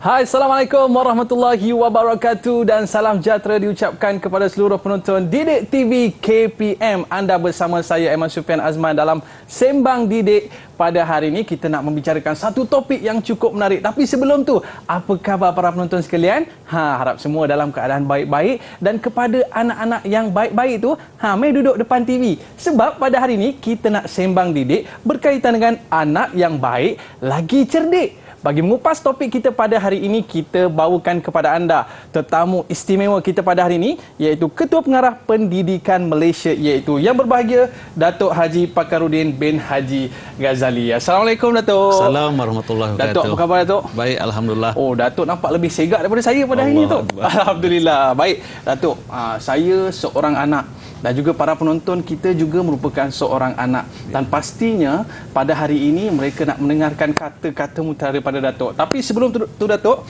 Hai, Assalamualaikum warahmatullahi wabarakatuh dan salam sejahtera diucapkan kepada seluruh penonton Didik TV KPM. Anda bersama saya Aiman Sufian Azman dalam Sembang Didik. Pada hari ini kita nak membicarakan satu topik yang cukup menarik. Tapi sebelum tu, apa khabar para penonton sekalian? Harap semua dalam keadaan baik-baik, dan kepada anak-anak yang baik-baik tu, mari duduk depan TV. Sebab pada hari ini kita nak sembang didik berkaitan dengan anak yang baik lagi cerdik. Bagi mengupas topik kita pada hari ini, kita bawakan kepada anda tetamu istimewa kita pada hari ini, iaitu Ketua Pengarah Pendidikan Malaysia, iaitu yang berbahagia Datuk Haji Pakarudin bin Haji Ghazali. Assalamualaikum Datuk. Assalamualaikum warahmatullahi wabarakatuh. Datuk, apa khabar Datuk? Baik, alhamdulillah. Oh, Datuk nampak lebih segak daripada saya pada hari ini Datuk. Alhamdulillah. Baik, Datuk, saya seorang anak dan juga para penonton kita juga merupakan seorang anak, dan pastinya pada hari ini mereka nak mendengarkan kata-kata mutiara pada Datuk. Tapi sebelum tu Datuk,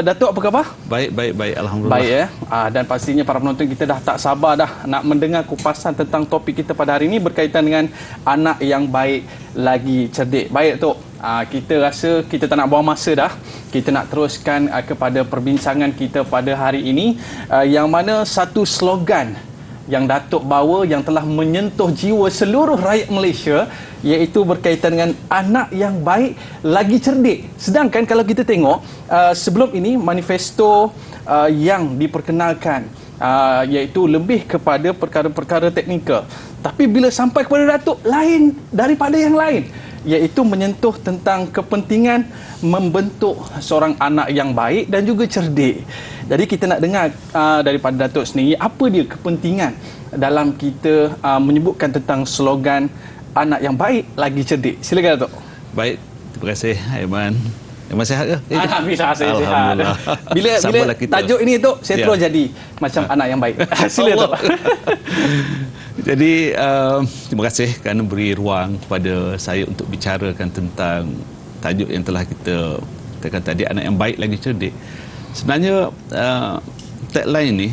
Datuk apa khabar? Baik, alhamdulillah. Baik ya. Dan pastinya para penonton kita dah tak sabar dah nak mendengar kupasan tentang topik kita pada hari ini berkaitan dengan anak yang baik lagi cerdik. Baik Datuk, kita rasa kita tak nak buang masa dah. Kita nak teruskan kepada perbincangan kita pada hari ini, yang mana satu slogan yang Datuk bawa yang telah menyentuh jiwa seluruh rakyat Malaysia, iaitu berkaitan dengan anak yang baik lagi cerdik. Sedangkan kalau kita tengok sebelum ini manifesto yang diperkenalkan iaitu lebih kepada perkara-perkara teknikal. Tapi bila sampai kepada Datuk, lain daripada yang lain, iaitu menyentuh tentang kepentingan membentuk seorang anak yang baik dan juga cerdik. Jadi kita nak dengar daripada Datuk sendiri, apa dia kepentingan dalam kita menyebutkan tentang slogan anak yang baik lagi cerdik. Silakan Datuk. Baik, terima kasih Aiman. Aiman sihat ke? Alhamdulillah, saya sihat. Alhamdulillah. Bila tajuk ini Datuk, saya terus jadi macam anak yang baik. Silakan Datuk. Jadi terima kasih kerana beri ruang kepada saya untuk bicarakan tentang tajuk yang telah kita katakan tadi, anak yang baik lagi cerdik. Sebenarnya tagline ini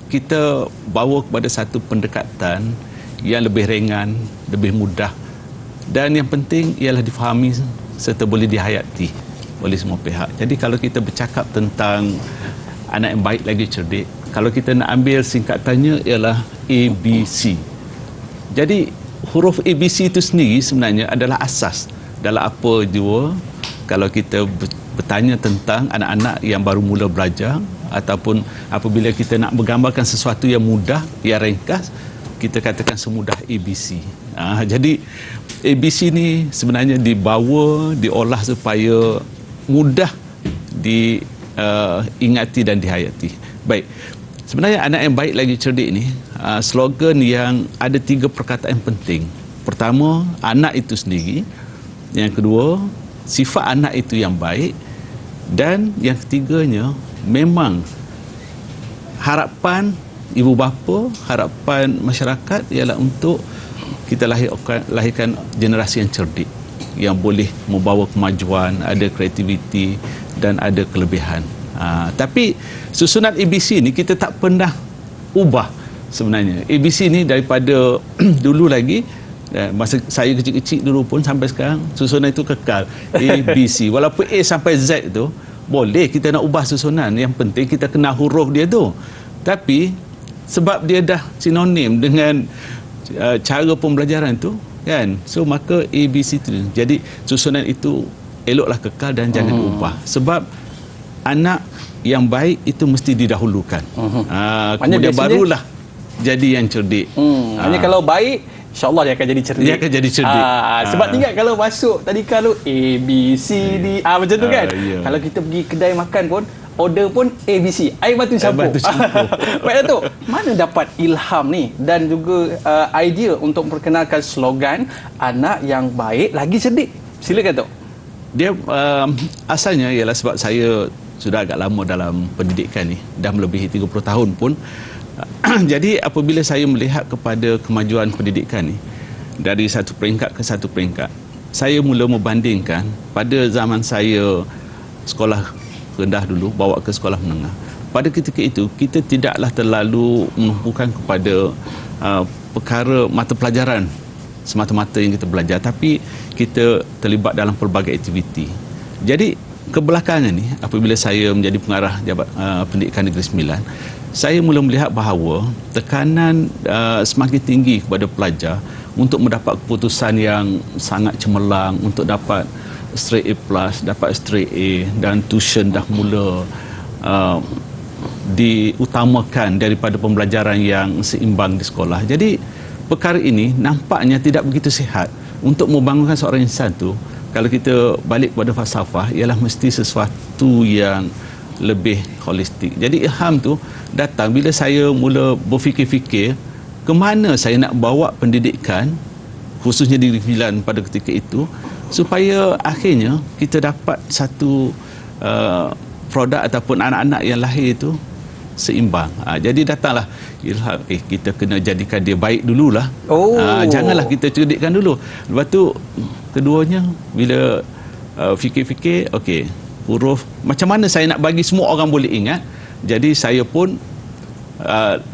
kita bawa kepada satu pendekatan yang lebih ringan, lebih mudah, dan yang penting ialah difahami serta boleh dihayati oleh semua pihak. Jadi kalau kita bercakap tentang anak yang baik lagi cerdik, kalau kita nak ambil singkatannya ialah ABC. Jadi huruf ABC itu sendiri sebenarnya adalah asas dalam apa jua kalau kita bertanya tentang anak-anak yang baru mula belajar, ataupun apabila kita nak menggambarkan sesuatu yang mudah, yang ringkas, kita katakan semudah ABC. Jadi ABC ni sebenarnya dibawa, diolah supaya mudah diingati dan dihayati. Baik, sebenarnya anak yang baik lagi cerdik ni slogan yang ada 3 perkataan yang penting. Pertama, anak itu sendiri. Yang kedua, sifat anak itu yang baik. Dan yang ketiganya, memang harapan ibu bapa, harapan masyarakat ialah untuk kita lahirkan generasi yang cerdik, yang boleh membawa kemajuan, ada kreativiti dan ada kelebihan. Tapi susunan ABC ni kita tak pernah ubah sebenarnya. ABC ni daripada dulu lagi, masa saya kecil-kecil dulu pun sampai sekarang, susunan itu kekal ABC. Walaupun A sampai Z tu boleh kita nak ubah susunan, yang penting kita kenal huruf dia tu. Tapi sebab dia dah sinonim dengan cara pembelajaran tu kan, so maka ABC tu. Jadi susunan itu eloklah kekal dan jangan ubah. Sebab anak yang baik itu mesti didahulukan. Kemudian barulah jadi yang cerdik. Hanya kalau baik, InsyaAllah dia akan jadi cerdik. Dia akan jadi cerdik. Sebab tinggal kalau masuk tadi kalau A, B, C, D, macam tu kan. Yeah. Kalau kita pergi kedai makan pun, order pun A, B, C. Air batu campur. Baik Datuk, mana dapat ilham ni dan juga idea untuk memperkenalkan slogan anak yang baik lagi cerdik? Silakan Datuk. Dia asalnya ialah sebab saya sudah agak lama dalam pendidikan ni, dah melebihi 30 tahun pun. Jadi apabila saya melihat kepada kemajuan pendidikan ni dari satu peringkat ke satu peringkat, saya mula membandingkan pada zaman saya sekolah rendah dulu bawa ke sekolah menengah. Pada ketika itu kita tidaklah terlalu menumpukan kepada perkara mata pelajaran semata-mata yang kita belajar, tapi kita terlibat dalam pelbagai aktiviti. Jadi kebelakangan ni apabila saya menjadi pengarah pendidikan Negeri Sembilan, saya mula melihat bahawa tekanan semakin tinggi kepada pelajar untuk mendapat keputusan yang sangat cemerlang, untuk dapat straight A+, dapat straight A, dan tuition dah mula diutamakan daripada pembelajaran yang seimbang di sekolah. Jadi perkara ini nampaknya tidak begitu sihat. Untuk membangunkan seorang insan tu, kalau kita balik kepada falsafah, ialah mesti sesuatu yang lebih holistik. Jadi ilham tu datang bila saya mula berfikir-fikir ke mana saya nak bawa pendidikan, khususnya di Negeri Sembilan pada ketika itu, supaya akhirnya kita dapat satu produk ataupun anak-anak yang lahir itu seimbang. Jadi datanglah ilham, kita kena jadikan dia baik dululah. Janganlah kita cerdikkan dulu. Lepas tu keduanya bila fikir-fikir, okey, huruf macam mana saya nak bagi semua orang boleh ingat. Jadi saya pun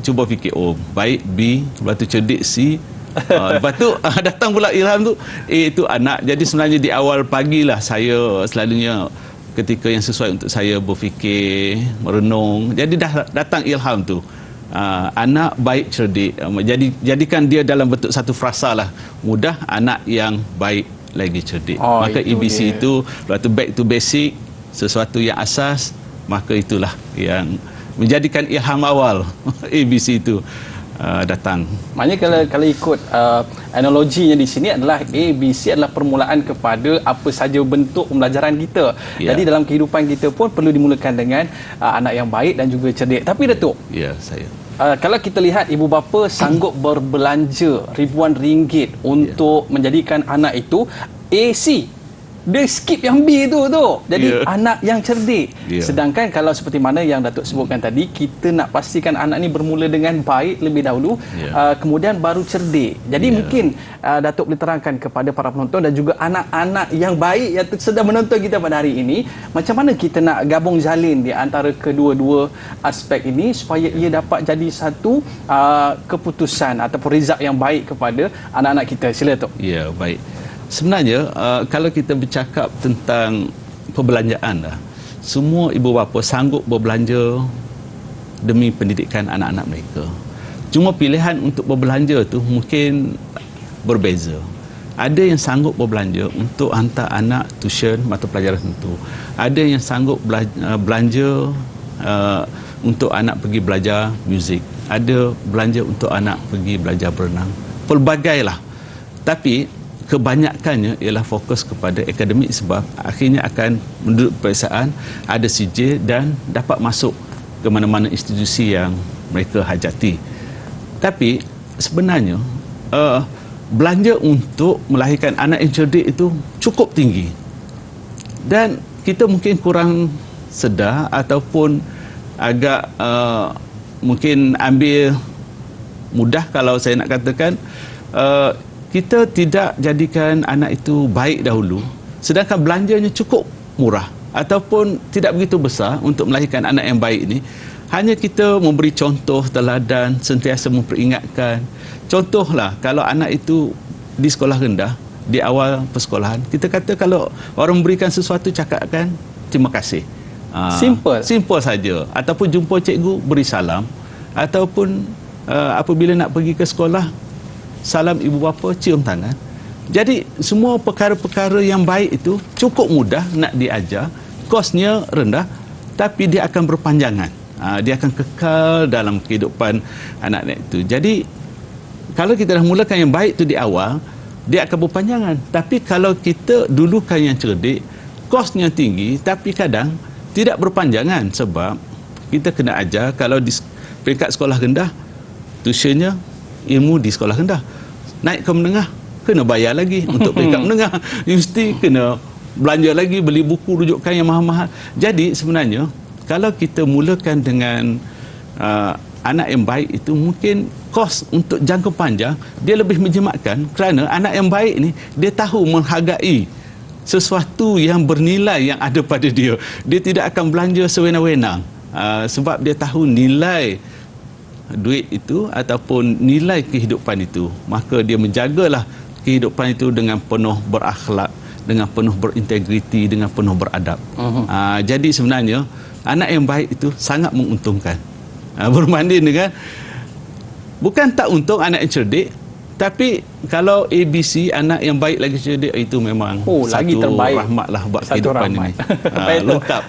cuba fikir, baik B, lepas tu cerdik C, lepas tu datang pula ilham tu A itu anak. Jadi sebenarnya di awal pagi lah saya selalunya ketika yang sesuai untuk saya berfikir, merenung. Jadi dah datang ilham tu. Anak baik cerdik. Jadikan dia dalam bentuk satu frasa lah. Mudah, anak yang baik lagi cerdik. Maka ABC itu, lepas tu back to basic, sesuatu yang asas, maka itulah yang menjadikan ilham awal ABC itu datang. Maknanya kalau ikut analoginya di sini adalah ABC adalah permulaan kepada apa saja bentuk pembelajaran kita. Jadi dalam kehidupan kita pun perlu dimulakan dengan anak yang baik dan juga cerdik. Tapi Datuk, saya kalau kita lihat ibu bapa sanggup berbelanja ribuan ringgit untuk menjadikan anak itu AC, dia skip yang B tu. Jadi anak yang cerdik. Sedangkan kalau seperti mana yang Datuk sebutkan tadi, kita nak pastikan anak ni bermula dengan baik lebih dahulu, kemudian baru cerdik. Jadi mungkin Datuk boleh terangkan kepada para penonton dan juga anak-anak yang baik yang sedang menonton kita pada hari ini, macam mana kita nak gabung jalin di antara kedua-dua aspek ini supaya ia dapat jadi satu keputusan ataupun result yang baik kepada anak-anak kita. Sila Datuk. Ya, baik. Sebenarnya kalau kita bercakap tentang perbelanjaan lah, semua ibu bapa sanggup berbelanja demi pendidikan anak-anak mereka. Cuma pilihan untuk berbelanja tu mungkin berbeza. Ada yang sanggup berbelanja untuk hantar anak tuition mata pelajaran tertentu. Ada yang sanggup belanja untuk anak pergi belajar muzik. Ada belanja untuk anak pergi belajar berenang. Pelbagailah. Tapi kebanyakannya ialah fokus kepada akademik sebab akhirnya akan menurut peperiksaan ada CJ dan dapat masuk ke mana-mana institusi yang mereka hajati. Tapi sebenarnya belanja untuk melahirkan anak yang cerdik itu cukup tinggi. Dan kita mungkin kurang sedar ataupun agak mungkin ambil mudah kalau saya nak katakan, kita tidak jadikan anak itu baik dahulu, sedangkan belanjanya cukup murah ataupun tidak begitu besar untuk melahirkan anak yang baik ini. Hanya kita memberi contoh teladan, sentiasa memperingatkan. Contohlah, kalau anak itu di sekolah rendah, di awal persekolahan, kita kata kalau orang memberikan sesuatu, cakapkan terima kasih. Simple saja. Ataupun jumpa cikgu, beri salam. Ataupun apabila nak pergi ke sekolah, salam ibu bapa, cium tangan. Jadi semua perkara-perkara yang baik itu cukup mudah nak diajar, kosnya rendah, tapi dia akan berpanjangan. Dia akan kekal dalam kehidupan anak-anak itu. Jadi kalau kita dah mulakan yang baik itu di awal, dia akan berpanjangan. Tapi kalau kita dulukan yang cerdik, kosnya tinggi, tapi kadang tidak berpanjangan sebab kita kena ajar. Kalau di peringkat sekolah rendah, tuitionnya ilmu di sekolah rendah. Naik ke menengah, kena bayar lagi untuk peringkat menengah. Mesti kena belanja lagi, beli buku rujukan yang mahal-mahal. Jadi sebenarnya kalau kita mulakan dengan anak yang baik itu, mungkin kos untuk jangka panjang dia lebih menjimatkan, kerana anak yang baik ni dia tahu menghargai sesuatu yang bernilai yang ada pada dia. Dia tidak akan belanja sewenang-wenang sebab dia tahu nilai duit itu ataupun nilai kehidupan itu. Maka dia menjagalah kehidupan itu dengan penuh berakhlak, dengan penuh berintegriti, dengan penuh beradab. Jadi sebenarnya anak yang baik itu sangat menguntungkan. Berbanding dengan bukan tak untung anak yang cerdik, tapi kalau ABC anak yang baik lagi cerdik, itu memang lagi satu terbaik. rahmatlah buat Satu kehidupan rahmat. ini. Baik tu. Lengkap.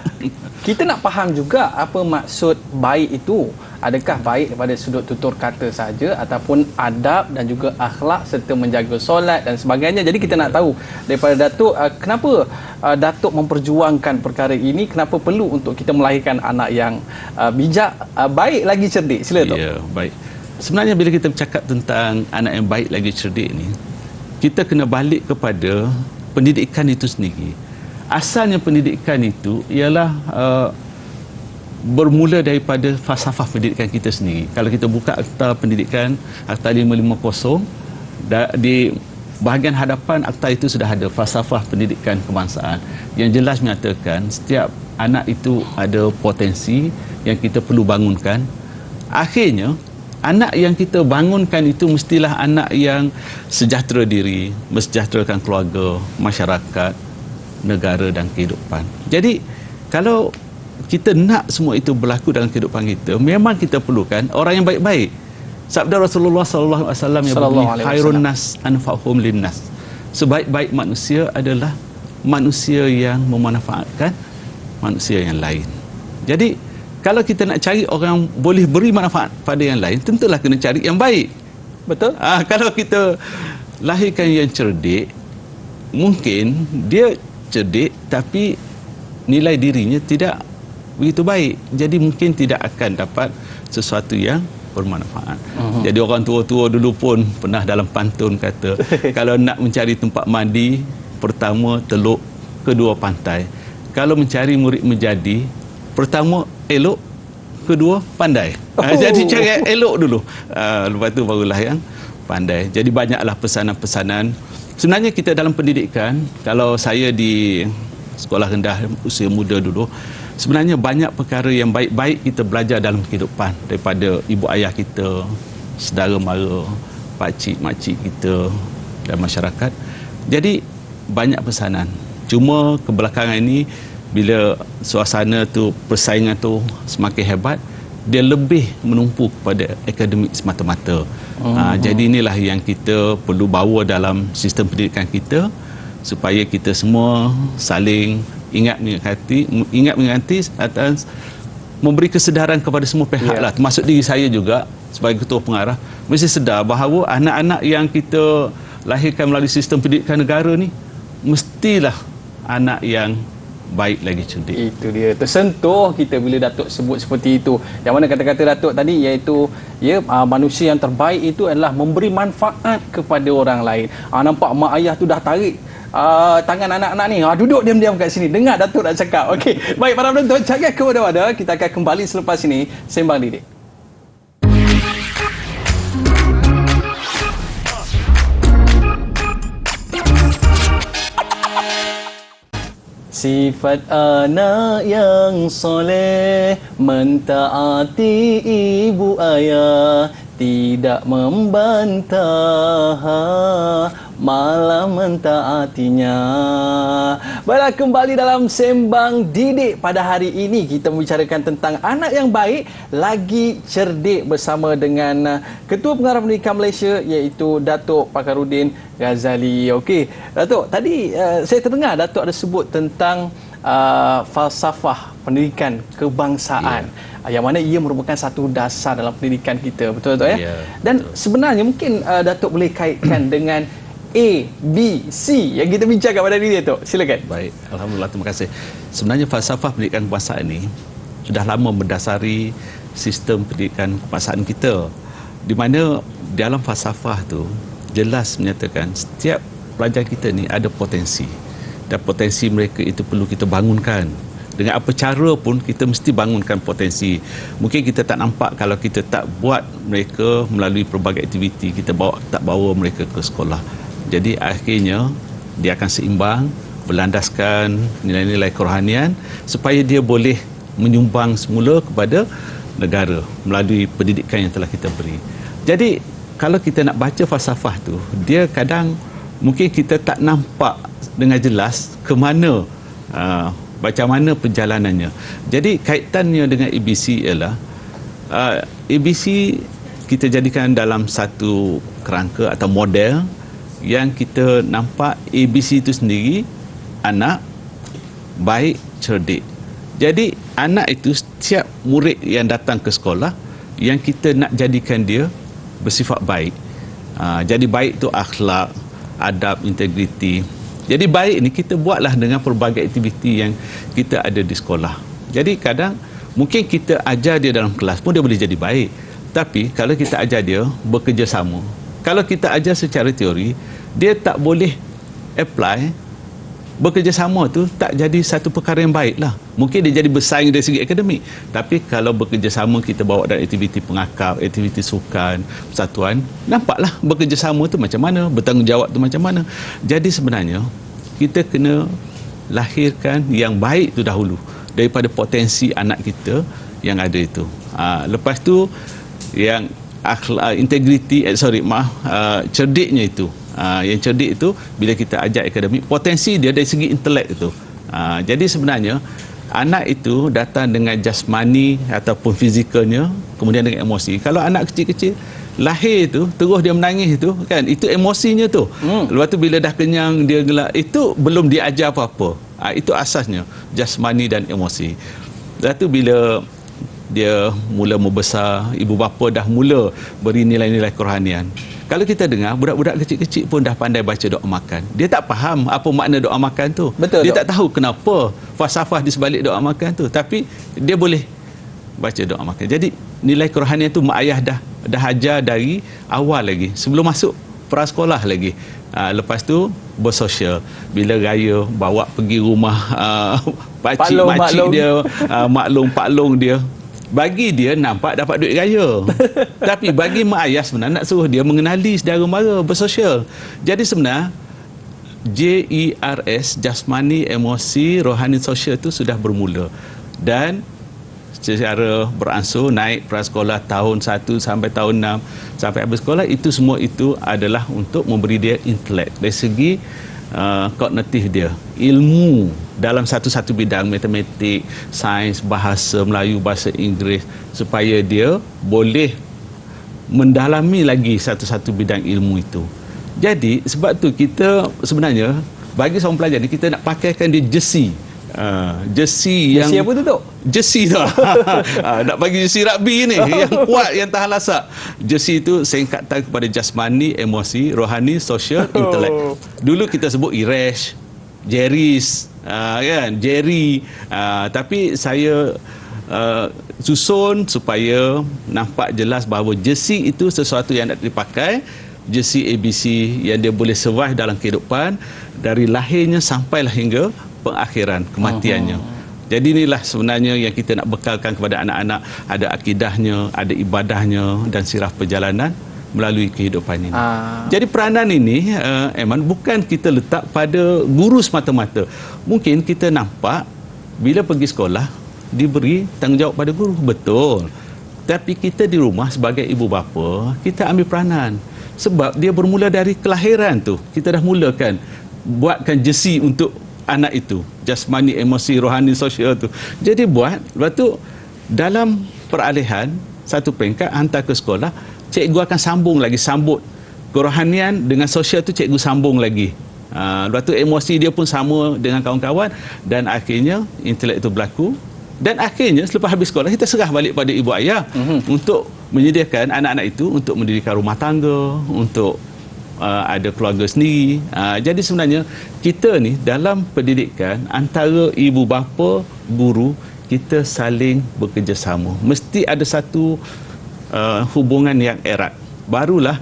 Kita nak faham juga apa maksud baik itu. Adakah baik daripada sudut tutur kata saja ataupun adab dan juga akhlak serta menjaga solat dan sebagainya. Jadi kita nak tahu daripada Datuk, kenapa Datuk memperjuangkan perkara ini, kenapa perlu untuk kita melahirkan anak yang bijak, baik lagi cerdik. Sila Datuk. Ya, baik. Sebenarnya bila kita bercakap tentang anak yang baik lagi cerdik ni, kita kena balik kepada pendidikan itu sendiri. Asalnya pendidikan itu ialah bermula daripada falsafah pendidikan kita sendiri. Kalau kita buka akta pendidikan, akta 550, di bahagian hadapan akta itu sudah ada falsafah pendidikan kebangsaan yang jelas menyatakan setiap anak itu ada potensi yang kita perlu bangunkan. Akhirnya anak yang kita bangunkan itu mestilah anak yang sejahtera diri, mensejahterakan keluarga, masyarakat, negara dan kehidupan. Jadi kalau kita nak semua itu berlaku dalam kehidupan kita, memang kita perlukan orang yang baik-baik. Sabda Rasulullah sallallahu alaihi wasallam yang berbunyi, khairun nas anfa'uhum linnas. Sebaik-baik manusia adalah manusia yang memanfaatkan manusia yang lain. Jadi kalau kita nak cari orang boleh beri manfaat pada yang lain, tentulah kena cari yang baik. Betul? Kalau kita lahirkan yang cerdik, mungkin dia cerdik tapi nilai dirinya tidak begitu baik. Jadi mungkin tidak akan dapat sesuatu yang bermanfaat. Jadi orang tua-tua dulu pun pernah dalam pantun kata, kalau nak mencari tempat mandi, pertama teluk, kedua pantai. Kalau mencari murid menjadi, pertama elok, kedua pandai. Jadi cari elok dulu. Lepas tu barulah yang pandai. Jadi banyaklah pesanan-pesanan. Sebenarnya kita dalam pendidikan, kalau saya di sekolah rendah usia muda dulu, sebenarnya banyak perkara yang baik-baik kita belajar dalam kehidupan daripada ibu ayah kita, saudara mara, pakcik, makcik kita dan masyarakat. Jadi banyak pesanan. Cuma kebelakangan ini bila suasana tu, persaingan tu semakin hebat, dia lebih menumpu kepada akademik semata-mata. Jadi inilah yang kita perlu bawa dalam sistem pendidikan kita supaya kita semua saling ingat mengingati atas memberi kesedaran kepada semua pihak lah, termasuk diri saya juga sebagai ketua pengarah, mesti sedar bahawa anak-anak yang kita lahirkan melalui sistem pendidikan negara ni mestilah anak yang baik lagi cerdik. Itu dia, tersentuh kita bila Datuk sebut seperti itu. Yang mana kata-kata Datuk tadi iaitu manusia yang terbaik itu adalah memberi manfaat kepada orang lain. Nampak mak ayah tu dah tarik tangan anak-anak ni, duduk diam-diam kat sini, dengar Datuk nak cakap. Okey, baik para penonton, jangan ke mana-mana, kita akan kembali selepas ini Sembang Didik. Sifat anak yang soleh, mentaati ibu ayah, tidak membantah, malah mentaatinya. Baiklah, kembali dalam Sembang Didik. Pada hari ini kita membicarakan tentang anak yang baik lagi cerdik bersama dengan Ketua Pengarah Pendidikan Malaysia iaitu Datuk Fakhruddin Ghazali. Okey, Datuk, tadi saya terdengar Datuk ada sebut tentang falsafah pendidikan kebangsaan. Yang mana ia merupakan satu dasar dalam pendidikan kita, betul tak ya? Dan betul. Sebenarnya mungkin Datuk boleh kaitkan dengan A, B, C yang kita bincangkan pada hari ini, Datuk. Silakan. Baik, alhamdulillah, terima kasih. Sebenarnya falsafah pendidikan kebangsaan ini sudah lama mendasari sistem pendidikan kebangsaan kita, di mana dalam falsafah tu jelas menyatakan setiap pelajar kita ni ada potensi, dan potensi mereka itu perlu kita bangunkan. Dengan apa cara pun kita mesti bangunkan potensi. Mungkin kita tak nampak kalau kita tak buat mereka melalui pelbagai aktiviti, kita tak bawa mereka ke sekolah. Jadi akhirnya dia akan seimbang, berlandaskan nilai-nilai kerohanian supaya dia boleh menyumbang semula kepada negara melalui pendidikan yang telah kita beri. Jadi kalau kita nak baca falsafah tu, dia kadang mungkin kita tak nampak dengan jelas ke mana macam mana perjalanannya. Jadi kaitannya dengan ABC ialah ABC kita jadikan dalam satu kerangka atau model yang kita nampak ABC itu sendiri anak baik, cerdik. Jadi anak itu setiap murid yang datang ke sekolah yang kita nak jadikan dia bersifat baik. Jadi baik itu akhlak, adab, integriti. Jadi baik ni kita buatlah dengan pelbagai aktiviti yang kita ada di sekolah. Jadi kadang mungkin kita ajar dia dalam kelas pun dia boleh jadi baik. Tapi kalau kita ajar dia bekerjasama, kalau kita ajar secara teori, dia tak boleh apply. Bekerjasama tu tak jadi satu perkara yang baik lah. Mungkin dia jadi bersaing dari segi akademik. Tapi kalau bekerjasama kita bawa dalam aktiviti pengakap, aktiviti sukan, persatuan, nampaklah bekerjasama tu macam mana, bertanggungjawab tu macam mana. Jadi sebenarnya kita kena lahirkan yang baik tu dahulu daripada potensi anak kita yang ada itu. Lepas tu yang integriti, cerdiknya itu. Yang cerdik itu bila kita ajar akademik, potensi dia dari segi intelek itu. Jadi sebenarnya anak itu datang dengan jasmani ataupun fizikalnya, kemudian dengan emosi. Kalau anak kecil-kecil lahir itu terus dia menangis itu kan, itu emosinya tu. Lepas tu bila dah kenyang dia gelak, itu belum diajar apa-apa. Itu asasnya jasmani dan emosi. Lepas tu bila dia mula membesar, ibu bapa dah mula beri nilai-nilai kerohanian. Kalau kita dengar budak-budak kecil-kecil pun dah pandai baca doa makan. Dia tak faham apa makna doa makan tu. Betul, dia Dok. tak tahu kenapa falsafah di sebalik doa makan tu, tapi dia boleh baca doa makan. Jadi nilai kerohanian tu mak ayah dah ajar dari awal lagi, sebelum masuk prasekolah lagi. Lepas tu bersosial, bila raya bawa pergi rumah pakcik makcik dia, maklum paklong dia. Bagi dia nampak dapat duit raya. Tapi bagi mak ayah sebenarnya nak suruh dia mengenali saudara mara, bersosial. Jadi sebenarnya JERS, jasmani, emosi, rohani, sosial itu sudah bermula. Dan secara beransur naik prasekolah tahun 1 sampai tahun 6 sampai habis sekolah, itu semua itu adalah untuk memberi dia intelek dari segi kognitif dia, ilmu dalam satu-satu bidang, matematik, sains, bahasa Melayu, bahasa Inggeris, supaya dia boleh mendalami lagi satu-satu bidang ilmu itu. Jadi sebab tu kita sebenarnya bagi seorang pelajar ni kita nak pakaikan dia jersey. Jersey yang apa tu, Dok? Jersey tu. Nak bagi jersey rugby ni yang kuat, yang tahan lasak. Jersey itu singkatan kepada jasmani, emosi, rohani, sosial, intelek. Dulu kita sebut Irish, Jerry's, kan, Jerry. Tapi saya susun supaya nampak jelas bahawa jersey itu sesuatu yang nak dipakai. Jersey ABC yang dia boleh survive dalam kehidupan dari lahirnya sampailah hingga pengakhiran kematiannya. Jadi inilah sebenarnya yang kita nak bekalkan kepada anak-anak, ada akidahnya, ada ibadahnya dan sirah perjalanan melalui kehidupan ini. Jadi peranan ini Eman, bukan kita letak pada guru semata-mata. Mungkin kita nampak bila pergi sekolah diberi tanggungjawab pada guru, betul. Tapi kita di rumah sebagai ibu bapa, kita ambil peranan. Sebab dia bermula dari kelahiran tu. Kita dah mulakan buatkan jersey untuk anak itu, jasmani, emosi, rohani, sosial tu. Jadi buat, lepas tu dalam peralihan satu peringkat hantar ke sekolah, cikgu akan sambung lagi, sambut kerohanian dengan sosial tu, cikgu sambung lagi. Lepas tu emosi dia pun sama dengan kawan-kawan, dan akhirnya intelek itu berlaku. Dan akhirnya selepas habis sekolah kita serah balik pada ibu ayah untuk menyediakan anak-anak itu untuk mendirikan rumah tangga, untuk ada keluarga sendiri. Jadi sebenarnya kita ni dalam pendidikan antara ibu bapa, guru, kita saling bekerjasama. Mesti ada satu hubungan yang erat. Barulah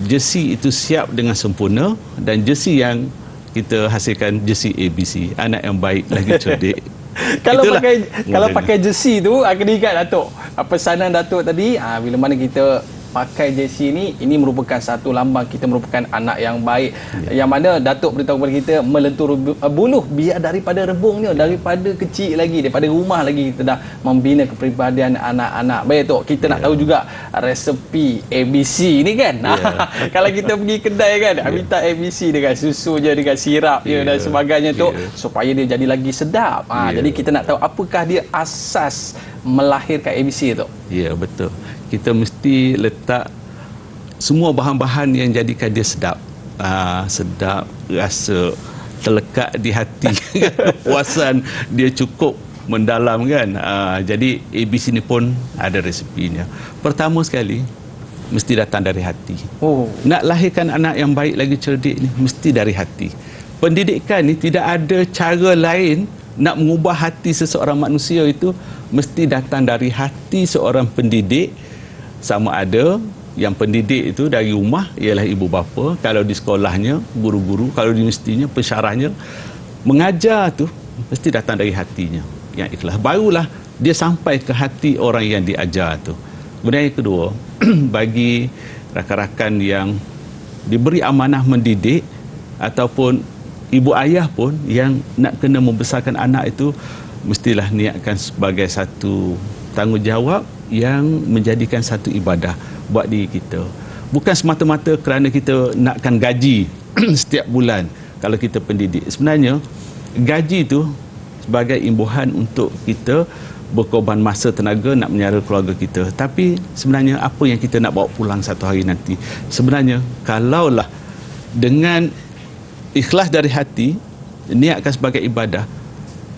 jersey itu siap dengan sempurna, dan jersey yang kita hasilkan jersey ABC, anak yang baik lagi cerdik. Kalau pakai jersey tu, akan ingat Datuk pesanan Datuk tadi, bila mana kita pakai jersey ini merupakan satu lambang kita merupakan anak yang baik. Yang mana Datuk beritahu kepada kita melentur buluh biar daripada rebungnya, daripada kecil lagi, daripada rumah lagi kita dah membina kepribadian anak-anak. Baik Tok, kita nak tahu juga resepi ABC ni kan. Kalau kita pergi kedai kan, minta ABC dengan susu je, dengan sirap je dan sebagainya Tok, supaya dia jadi lagi sedap. Jadi kita nak tahu apakah dia asas melahirkan ABC tu. Ya, betul. Kita mesti letak semua bahan-bahan yang jadikan dia sedap. Sedap, rasa terlekat di hati. Kepuasan dia cukup mendalam kan. Jadi ABC ni pun ada resepinya. Pertama sekali, mesti datang dari hati. Nak lahirkan anak yang baik lagi cerdik ni, mesti dari hati. Pendidikan ni tidak ada cara lain nak mengubah hati seseorang manusia, itu mesti datang dari hati seorang pendidik. Sama ada yang pendidik itu dari rumah ialah ibu bapa, kalau di sekolahnya guru-guru, kalau di universitinya pensyarahnya. Mengajar tu mesti datang dari hatinya yang ikhlas, barulah dia sampai ke hati orang yang diajar tu. Kemudian yang kedua, bagi rakan-rakan yang diberi amanah mendidik ataupun ibu ayah pun yang nak kena membesarkan anak itu, mestilah niatkan sebagai satu tanggungjawab yang menjadikan satu ibadah buat diri kita. Bukan semata-mata kerana kita nakkan gaji setiap bulan kalau kita pendidik. Sebenarnya gaji itu sebagai imbuhan untuk kita berkorban masa tenaga nak menyara keluarga kita. Tapi sebenarnya apa yang kita nak bawa pulang satu hari nanti? Sebenarnya kalaulah dengan ikhlas dari hati, niatkan sebagai ibadah,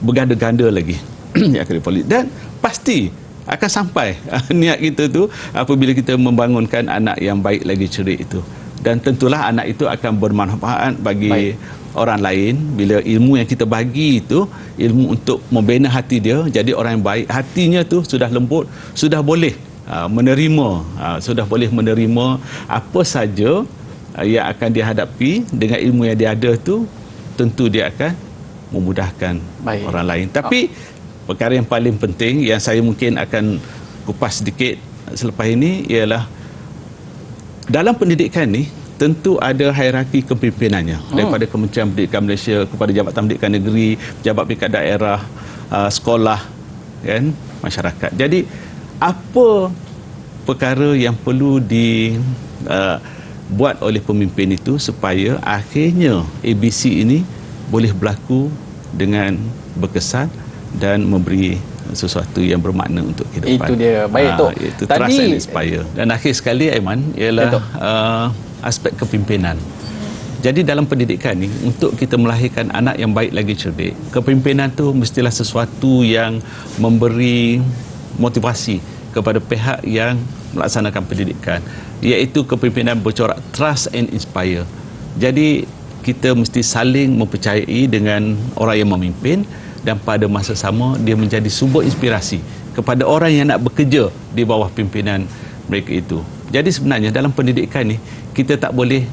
berganda-ganda lagi yang akan dipolitik, dan pasti akan sampai niat kita tu apabila kita membangunkan anak yang baik lagi cerdik itu. Dan tentulah anak itu akan bermanfaat bagi orang lain bila ilmu yang kita bagi itu ilmu untuk membina hati dia jadi orang yang baik. Hatinya tu sudah lembut, sudah boleh menerima apa saja yang akan dihadapi. Dengan ilmu yang dia ada tu, tentu dia akan memudahkan orang lain. Tapi perkara yang paling penting yang saya mungkin akan kupas sedikit selepas ini ialah dalam pendidikan ni tentu ada hierarki kepimpinannya, daripada Kementerian Pendidikan Malaysia kepada Jabatan Pendidikan Negeri, pejabat peringkat daerah, sekolah, kan, masyarakat. Jadi apa perkara yang perlu dibuat oleh pemimpin itu supaya akhirnya ABC ini boleh berlaku dengan berkesan dan memberi sesuatu yang bermakna untuk kehidupan. Itu dia. Baik Tok. Itu trust and inspire. Dan akhir sekali Aiman ialah aspek kepimpinan. Jadi dalam pendidikan ni, untuk kita melahirkan anak yang baik lagi cerdik, kepimpinan tu mestilah sesuatu yang memberi motivasi kepada pihak yang melaksanakan pendidikan, iaitu kepimpinan bercorak trust and inspire. Jadi kita mesti saling mempercayai dengan orang yang memimpin, dan pada masa sama dia menjadi sumber inspirasi kepada orang yang nak bekerja di bawah pimpinan mereka itu. Jadi sebenarnya dalam pendidikan ni kita tak boleh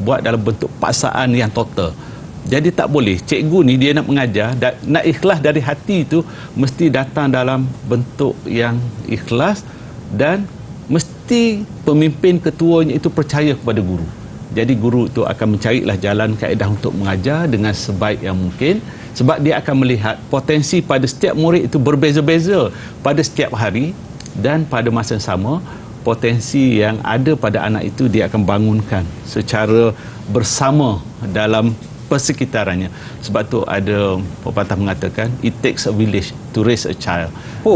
buat dalam bentuk paksaan yang total. Jadi tak boleh cikgu ni dia nak mengajar, nak ikhlas dari hati itu mesti datang dalam bentuk yang ikhlas, dan mesti pemimpin ketuanya itu percaya kepada guru. Jadi guru itu akan mencarilah jalan kaedah untuk mengajar dengan sebaik yang mungkin, sebab dia akan melihat potensi pada setiap murid itu berbeza-beza pada setiap hari, dan pada masa yang sama potensi yang ada pada anak itu dia akan bangunkan secara bersama dalam persekitarannya. Sebab tu ada pepatah mengatakan it takes a village to raise a child.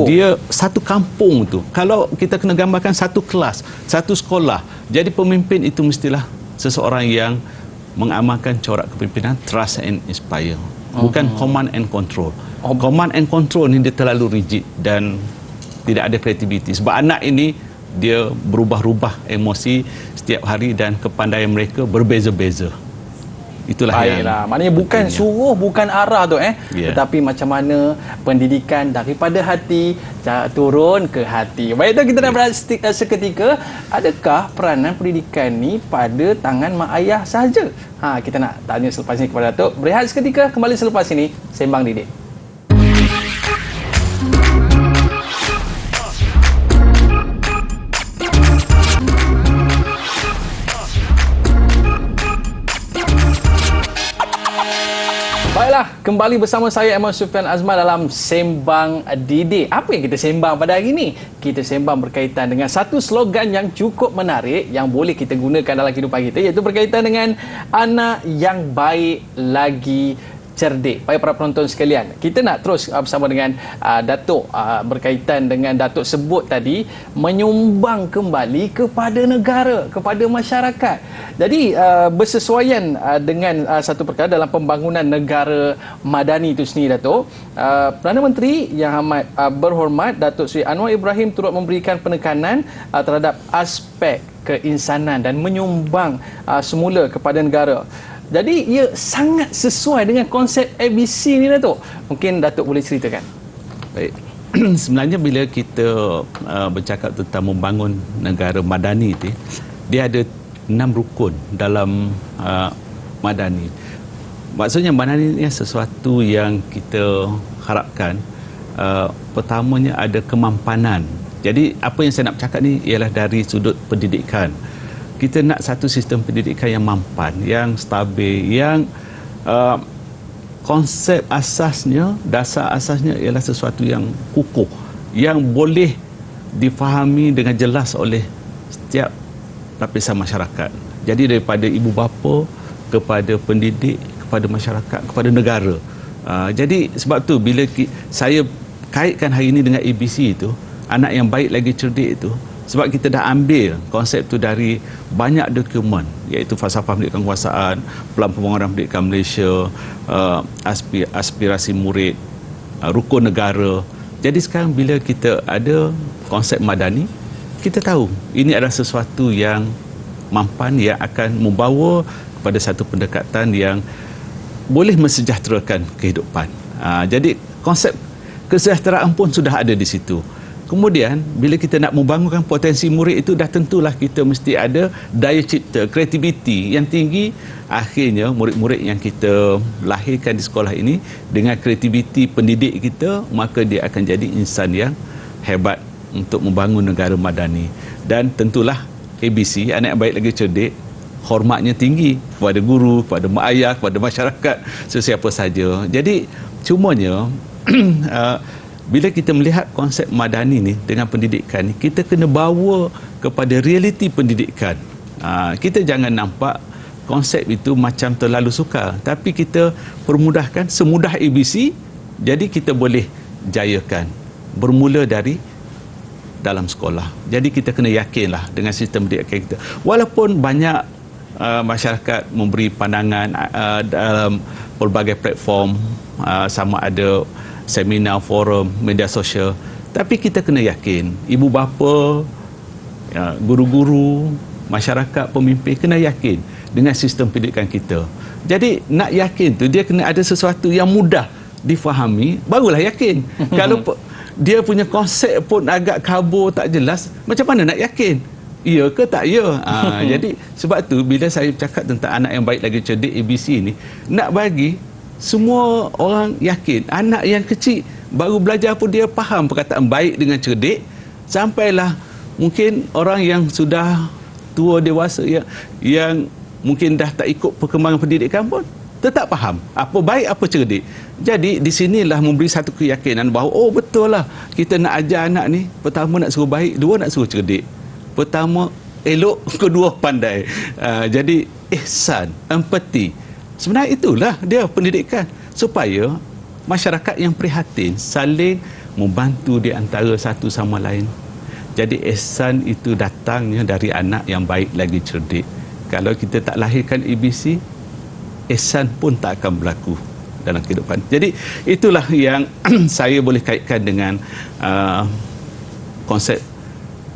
Dia satu kampung tu, kalau kita kena gambarkan satu kelas, satu sekolah, jadi pemimpin itu mestilah seseorang yang mengamalkan corak kepimpinan trust and inspire, bukan command and control. Command and control ni dia terlalu rigid dan tidak ada kreativiti, sebab anak ini dia berubah-ubah emosi setiap hari dan kepandaian mereka berbeza-beza. Itulah baiklah, maknanya bukan suruh, bukan arah tu tetapi macam mana pendidikan daripada hati turun ke hati. Baik tu, kita nak berehat seketika. Adakah peranan pendidikan ni pada tangan mak ayah saja? Kita nak tanya selepas ini kepada Datuk. Berehat seketika, kembali selepas ini Sembang Didik. kembali bersama saya Ahmad Sufian Azman dalam Sembang Didik. Apa yang kita sembang pada hari ini? Kita sembang berkaitan dengan satu slogan yang cukup menarik yang boleh kita gunakan dalam kehidupan kita, iaitu berkaitan dengan anak yang baik lagi cerdik. Baik para penonton sekalian, kita nak terus bersama dengan Datuk berkaitan dengan Datuk sebut tadi, menyumbang kembali kepada negara, kepada masyarakat. Jadi bersesuaian dengan satu perkara dalam pembangunan negara madani itu sendiri, Datuk. Perdana Menteri Yang Amat Berhormat Datuk Seri Anwar Ibrahim turut memberikan penekanan terhadap aspek keinsanan dan menyumbang semula kepada negara. Jadi ia sangat sesuai dengan konsep ABC ni, Datuk. Mungkin Datuk boleh ceritakan. Baik. Sebenarnya bila kita bercakap tentang membangun negara madani itu, dia ada 6 rukun dalam madani. Maksudnya madani ni sesuatu yang kita harapkan. Pertamanya ada kemampanan. Jadi apa yang saya nak bercakap ni ialah dari sudut pendidikan. Kita nak satu sistem pendidikan yang mampan, yang stabil, yang konsep asasnya, dasar asasnya ialah sesuatu yang kukuh, yang boleh difahami dengan jelas oleh setiap lapisan masyarakat. Jadi daripada ibu bapa kepada pendidik, kepada masyarakat, kepada negara. Jadi sebab tu bila saya kaitkan hari ini dengan ABC itu, anak yang baik lagi cerdik itu, sebab kita dah ambil konsep tu dari banyak dokumen, iaitu falsafah pendidikan kekuasaan, Pelan Pembangunan Pendidikan Malaysia, aspirasi murid, rukun negara. Jadi sekarang bila kita ada konsep madani, kita tahu ini adalah sesuatu yang mampan, yang akan membawa kepada satu pendekatan yang boleh mensejahterakan kehidupan. Jadi konsep kesejahteraan pun sudah ada di situ. Kemudian bila kita nak membangunkan potensi murid itu, dah tentulah kita mesti ada daya cipta, kreativiti yang tinggi. Akhirnya murid-murid yang kita lahirkan di sekolah ini dengan kreativiti pendidik kita, maka dia akan jadi insan yang hebat untuk membangun negara madani. Dan tentulah ABC, anak yang baik lagi cerdik, hormatnya tinggi kepada guru, kepada mak ayah, kepada masyarakat, sesiapa saja. Jadi cumanya bila kita melihat konsep madani ni dengan pendidikan ni, kita kena bawa kepada realiti pendidikan. Kita jangan nampak konsep itu macam terlalu sukar, tapi kita permudahkan semudah ABC, jadi kita boleh jayakan. Bermula dari dalam sekolah. Jadi kita kena yakinlah dengan sistem pendidikan kita. Walaupun banyak masyarakat memberi pandangan dalam pelbagai platform, sama ada seminar, forum, media sosial, tapi kita kena yakin, ibu bapa, guru-guru, masyarakat, pemimpin kena yakin dengan sistem pendidikan kita. Jadi nak yakin tu dia kena ada sesuatu yang mudah difahami, barulah yakin. Kalau dia punya konsep pun agak kabur, tak jelas, macam mana nak yakin? Ya ke tak ya? Jadi sebab tu bila saya cakap tentang anak yang baik lagi cerdik, ABC ni, nak bagi semua orang yakin, anak yang kecil baru belajar pun dia faham perkataan baik dengan cerdik, sampailah mungkin orang yang sudah tua dewasa yang mungkin dah tak ikut perkembangan pendidikan pun tetap faham apa baik apa cerdik. Jadi di sinilah memberi satu keyakinan bahawa oh betul lah, kita nak ajar anak ni, pertama nak suruh baik, dua nak suruh cerdik. Pertama elok, kedua pandai. Jadi ihsan, empati. Sebenarnya itulah dia pendidikan, supaya masyarakat yang prihatin saling membantu di antara satu sama lain. Jadi ihsan itu datangnya dari anak yang baik lagi cerdik. Kalau kita tak lahirkan ABC, ihsan pun tak akan berlaku dalam kehidupan. Jadi itulah yang saya boleh kaitkan dengan konsep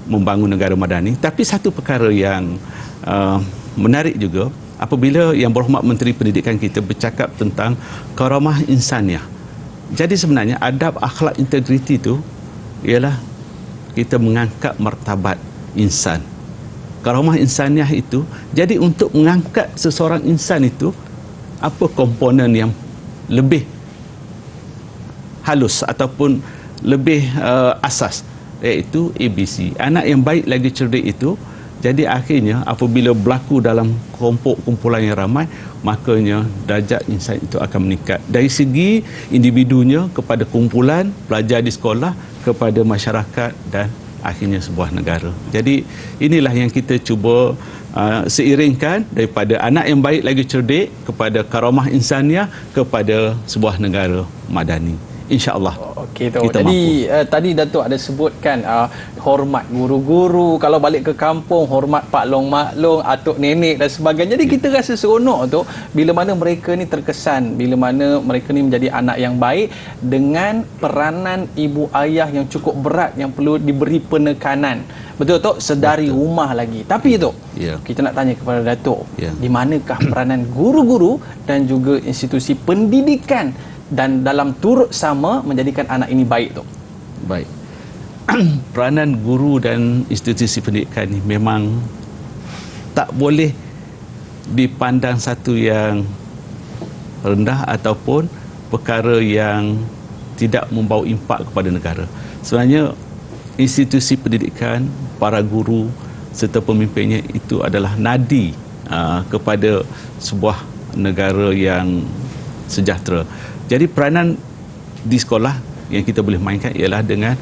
membangun negara madani. Tapi satu perkara yang menarik juga, apabila Yang Berhormat Menteri Pendidikan kita bercakap tentang karamah insaniah. Jadi sebenarnya adab, akhlak, integriti itu ialah kita mengangkat martabat insan. Karamah insaniah itu, jadi untuk mengangkat seseorang insan itu, apa komponen yang lebih halus ataupun lebih asas, iaitu ABC. Anak yang baik lagi cerdik itu, Jadi akhirnya apabila berlaku dalam kelompok kumpulan yang ramai, makanya darjat insan itu akan meningkat. Dari segi individunya kepada kumpulan, pelajar di sekolah, kepada masyarakat dan akhirnya sebuah negara. Jadi inilah yang kita cuba seiringkan daripada anak yang baik lagi cerdik kepada karamah insaniah kepada sebuah negara madani. InsyaAllah. Okey tu. Jadi tadi Datuk ada sebutkan hormat guru-guru, kalau balik ke kampung hormat pak long mak long, atuk nenek dan sebagainya. Jadi kita rasa seronok tu bila mana mereka ni terkesan, bila mana mereka ni menjadi anak yang baik dengan peranan ibu ayah yang cukup berat yang perlu diberi penekanan. Betul Tok, sedari rumah lagi. Tapi Tok, kita nak tanya kepada Datuk, di manakah peranan guru-guru dan juga institusi pendidikan dan dalam turut sama menjadikan anak ini baik tu? Baik. Peranan guru dan institusi pendidikan ini memang tak boleh dipandang satu yang rendah ataupun perkara yang tidak membawa impak kepada negara. Sebenarnya institusi pendidikan, para guru serta pemimpinnya itu adalah nadi kepada sebuah negara yang sejahtera. Jadi peranan di sekolah yang kita boleh mainkan ialah dengan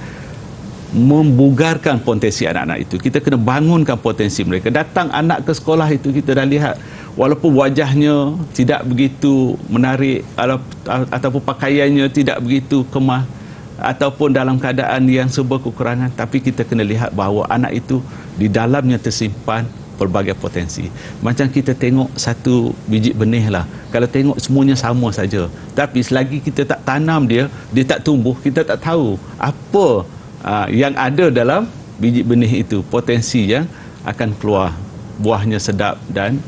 membugarkan potensi anak-anak itu. Kita kena bangunkan potensi mereka. Datang anak ke sekolah itu kita dah lihat walaupun wajahnya tidak begitu menarik ataupun pakaiannya tidak begitu kemas ataupun dalam keadaan yang serba kekurangan, tapi kita kena lihat bahawa anak itu di dalamnya tersimpan pelbagai potensi. Macam kita tengok satu biji benih lah. Kalau tengok semuanya sama saja, tapi selagi kita tak tanam dia tak tumbuh. Kita tak tahu apa yang ada dalam biji benih itu, potensi yang akan keluar. Buahnya sedap dan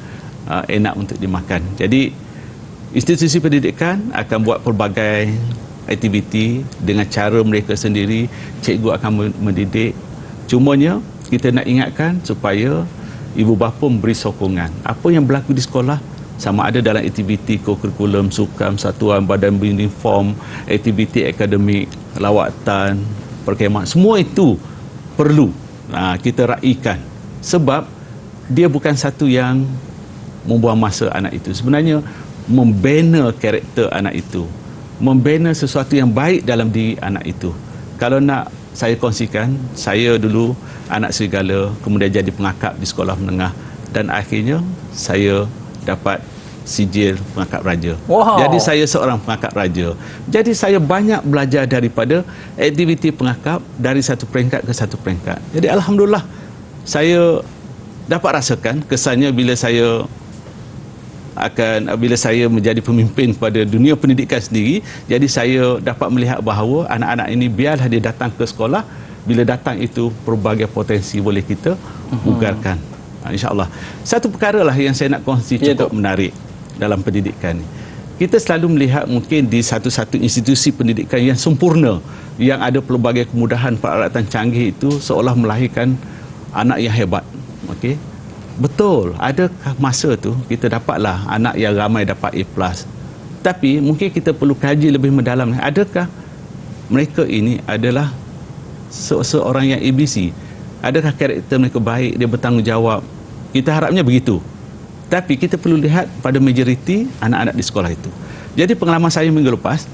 enak untuk dimakan. Jadi institusi pendidikan akan buat pelbagai aktiviti dengan cara mereka sendiri. Cikgu akan mendidik. Cumanya kita nak ingatkan supaya ibu bapa memberi sokongan. Apa yang berlaku di sekolah, sama ada dalam aktiviti kurikulum, sukan, satuan, badan bimbing form, aktiviti akademik, lawatan, perkhemahan, semua itu perlu kita raikan. Sebab dia bukan satu yang membuang masa anak itu. Sebenarnya membina karakter anak itu, membina sesuatu yang baik dalam diri anak itu. Kalau nak saya kongsikan, saya dulu anak serigala, kemudian jadi pengakap di sekolah menengah dan akhirnya saya dapat sijil pengakap raja. Wow. Jadi saya seorang pengakap raja. Jadi saya banyak belajar daripada aktiviti pengakap dari satu peringkat ke satu peringkat. Jadi alhamdulillah saya dapat rasakan kesannya bila saya menjadi pemimpin pada dunia pendidikan sendiri. Jadi saya dapat melihat bahawa anak-anak ini biarlah dia datang ke sekolah, bila datang itu pelbagai potensi boleh kita bugarkan. InsyaAllah. Satu perkara lah yang saya nak kongsi cukup menarik dalam pendidikan ni. Kita selalu melihat mungkin di satu-satu institusi pendidikan yang sempurna, yang ada pelbagai kemudahan peralatan canggih itu seolah melahirkan anak yang hebat. Okey. Betul, ada masa tu kita dapatlah anak yang ramai dapat A+. Tapi mungkin kita perlu kaji lebih mendalam. Adakah mereka ini adalah seorang yang ABC? Adakah karakter mereka baik, dia bertanggungjawab? Kita harapnya begitu. Tapi kita perlu lihat pada majoriti anak-anak di sekolah itu. Jadi pengalaman saya minggu lepas,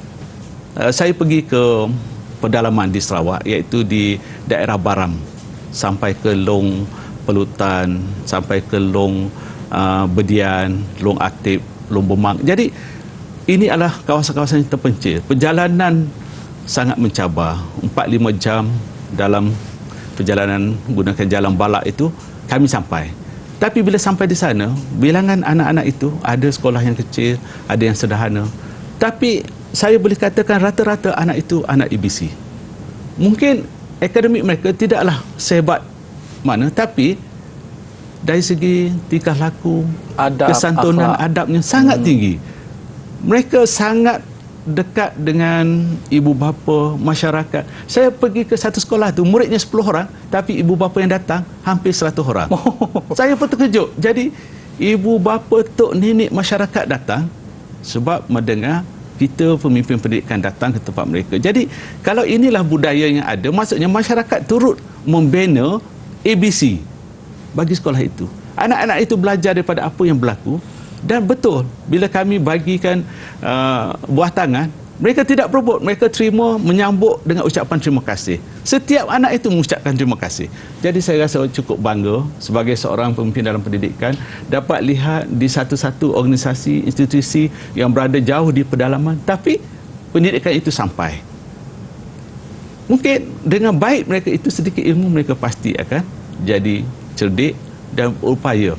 saya pergi ke pedalaman di Sarawak, iaitu di daerah Baram sampai ke Long Pelutan, sampai ke Long Bedian, Long Atip, Long Bomang. Jadi ini adalah kawasan-kawasan yang terpencil. Perjalanan sangat mencabar, 4-5 jam dalam perjalanan menggunakan jalan balak itu kami sampai. Tapi bila sampai di sana, bilangan anak-anak itu ada sekolah yang kecil, ada yang sederhana. Tapi saya boleh katakan rata-rata anak itu anak ABC. Mungkin akademik mereka tidaklah sehebat mana, tapi dari segi tingkah laku, kesantunan, adabnya sangat tinggi. Mereka sangat dekat dengan ibu bapa, masyarakat. Saya pergi ke satu sekolah tu, muridnya 10 orang, tapi ibu bapa yang datang hampir 100 orang. Saya pun terkejut. Jadi ibu bapa, tok nenek, masyarakat datang sebab mendengar kita pemimpin pendidikan datang ke tempat mereka. Jadi kalau inilah budaya yang ada, maksudnya masyarakat turut membina ABC. bagi sekolah itu. Anak-anak itu belajar daripada apa yang berlaku, dan betul bila kami bagikan buah tangan, mereka tidak berebut, mereka terima, menyambut dengan ucapan terima kasih. Setiap anak itu mengucapkan terima kasih. Jadi saya rasa cukup bangga sebagai seorang pemimpin dalam pendidikan dapat lihat di satu-satu organisasi, institusi yang berada jauh di pedalaman, tapi pendidikan itu sampai. Mungkin dengan baik mereka itu, sedikit ilmu, mereka pasti akan jadi cerdik dan berupaya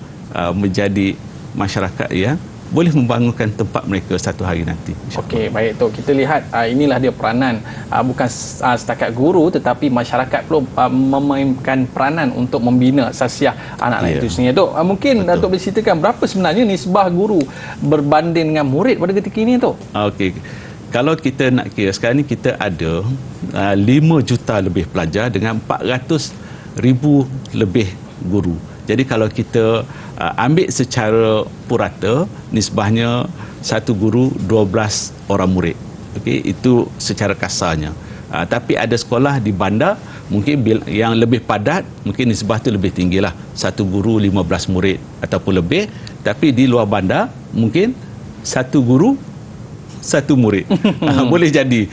menjadi masyarakat yang boleh membangunkan tempat mereka satu hari nanti. Okey, baik Tok. Kita lihat inilah dia peranan bukan setakat guru, tetapi masyarakat perlu memainkan peranan untuk membina sasiah anak-anak itu sendiri. Tok, mungkin Datuk boleh ceritakan berapa sebenarnya nisbah guru berbanding dengan murid pada ketika ini, Tok? Okey. Kalau kita nak kira, sekarang ni kita ada 5 juta lebih pelajar dengan 400,000 lebih guru. Jadi kalau kita ambil secara purata, nisbahnya satu guru 12 orang murid. Okey, itu secara kasarnya. Tapi ada sekolah di bandar mungkin yang lebih padat, mungkin nisbah tu lebih tinggilah. Satu guru 15 murid ataupun lebih. Tapi di luar bandar mungkin satu guru satu murid. Boleh jadi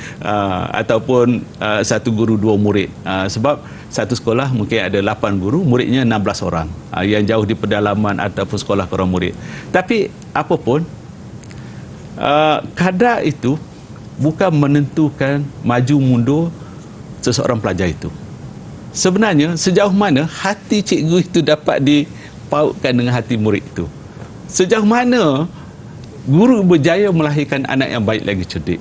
ataupun satu guru 2 murid. Sebab satu sekolah mungkin ada 8 guru, muridnya 16 orang. Yang jauh di pedalaman ataupun sekolah kurang murid. Tapi apapun, kadar itu bukan menentukan maju mundur seseorang pelajar itu. Sebenarnya sejauh mana hati cikgu itu dapat dipautkan dengan hati murid itu. Sejauh mana guru berjaya melahirkan anak yang baik lagi cerdik.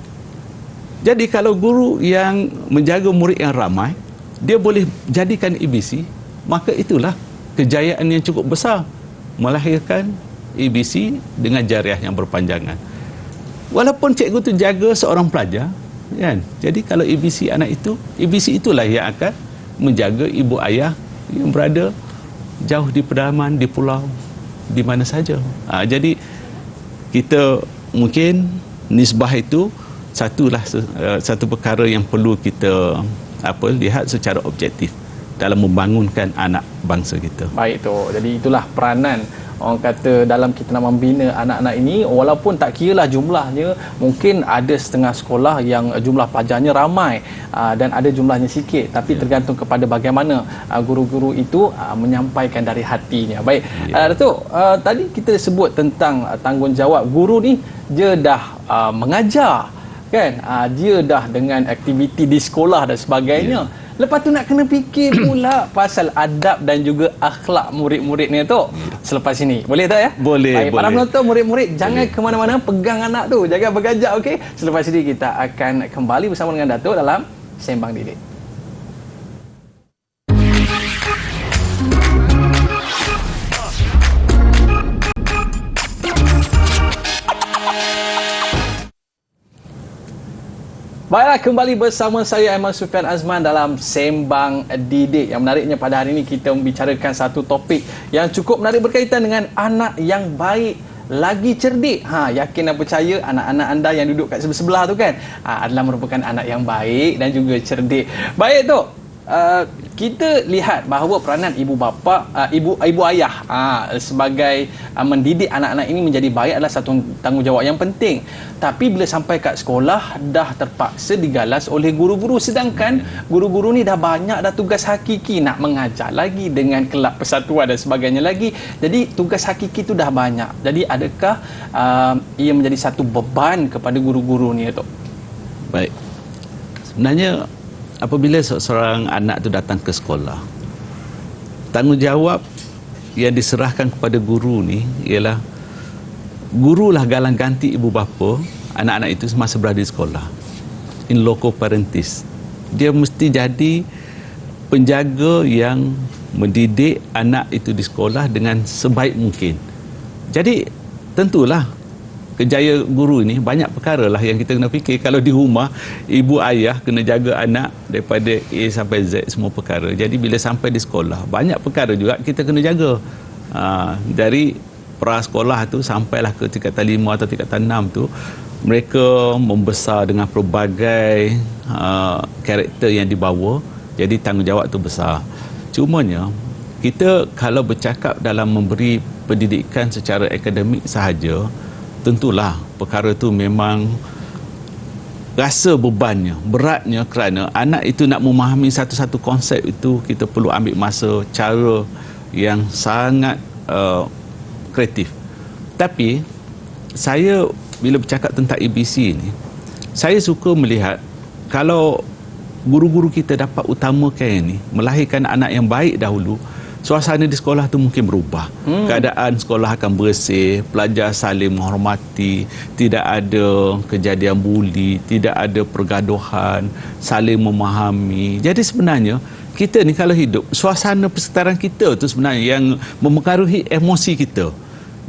Jadi kalau guru yang menjaga murid yang ramai, dia boleh jadikan ABC, maka itulah kejayaan yang cukup besar, melahirkan ABC dengan jariah yang berpanjangan. Walaupun cikgu itu jaga seorang pelajar, kan? Jadi kalau ABC anak itu, ABC itulah yang akan menjaga ibu ayah yang berada jauh di pedalaman, di pulau, di mana saja. Jadi kita mungkin nisbah itu satu perkara yang perlu kita lihat secara objektif dalam membangunkan anak bangsa kita. Baik tu. Jadi itulah peranan orang kata dalam kita nak membina anak-anak ini, walaupun tak kiralah jumlahnya, mungkin ada setengah sekolah yang jumlah pelajarnya ramai dan ada jumlahnya sikit, tapi tergantung kepada bagaimana guru-guru itu menyampaikan dari hatinya. Baik, Datuk, tadi kita sebut tentang tanggungjawab guru ni, dia dah mengajar, kan? Dia dah dengan aktiviti di sekolah dan sebagainya. Lepas tu nak kena fikir pula pasal adab dan juga akhlak murid-murid ni, Tok. Selepas ini. Boleh tak ya? Boleh. Baik, para penonton, murid-murid, jangan ke mana-mana, pegang anak tu, jaga bergajak, okey? Selepas ini kita akan kembali bersama dengan Datuk dalam Sembang Didik. Baiklah, kembali bersama saya Aiman Sufian Azman dalam Sembang Didik. Yang menariknya pada hari ini kita membicarakan satu topik yang cukup menarik berkaitan dengan anak yang baik lagi cerdik. Yakin dan percaya anak-anak anda yang duduk kat sebelah tu kan adalah merupakan anak yang baik dan juga cerdik. Baik, Tok. Kita lihat bahawa peranan ibu bapa, ibu ayah sebagai mendidik anak-anak ini menjadi baik adalah satu tanggungjawab yang penting. Tapi bila sampai kat sekolah dah terpaksa digalas oleh guru-guru, sedangkan guru-guru ni dah banyak dah tugas hakiki, nak mengajar lagi dengan kelab persatuan dan sebagainya lagi. Jadi tugas hakiki tu dah banyak. Jadi adakah ia menjadi satu beban kepada guru-guru ni, Tok? Baik. Sebenarnya apabila seorang anak tu datang ke sekolah, tanggungjawab yang diserahkan kepada guru ni ialah gurulah galang ganti ibu bapa anak-anak itu semasa berada di sekolah. In loco parentis. Dia mesti jadi penjaga yang mendidik anak itu di sekolah dengan sebaik mungkin. Jadi tentulah kejaya guru ni banyak perkara lah yang kita kena fikir. Kalau di rumah ibu ayah kena jaga anak daripada A sampai Z semua perkara. Jadi bila sampai di sekolah banyak perkara juga kita kena jaga. Dari prasekolah tu sampailah ke tingkatan 5 atau tingkatan 6 tu, mereka membesar dengan pelbagai karakter yang dibawa. Jadi tanggungjawab tu besar. Cumanya kita kalau bercakap dalam memberi pendidikan secara akademik sahaja, tentulah perkara itu memang rasa bebannya, beratnya, kerana anak itu nak memahami satu-satu konsep itu kita perlu ambil masa, cara yang sangat kreatif. Tapi saya bila bercakap tentang ABC ni, saya suka melihat kalau guru-guru kita dapat utamakan ini, melahirkan anak yang baik dahulu, suasana di sekolah tu mungkin berubah. Keadaan sekolah akan bersih, pelajar saling menghormati, tidak ada kejadian buli, tidak ada pergaduhan, saling memahami. Jadi sebenarnya kita ni kalau hidup, suasana persekitaran kita tu sebenarnya yang memengaruhi emosi kita.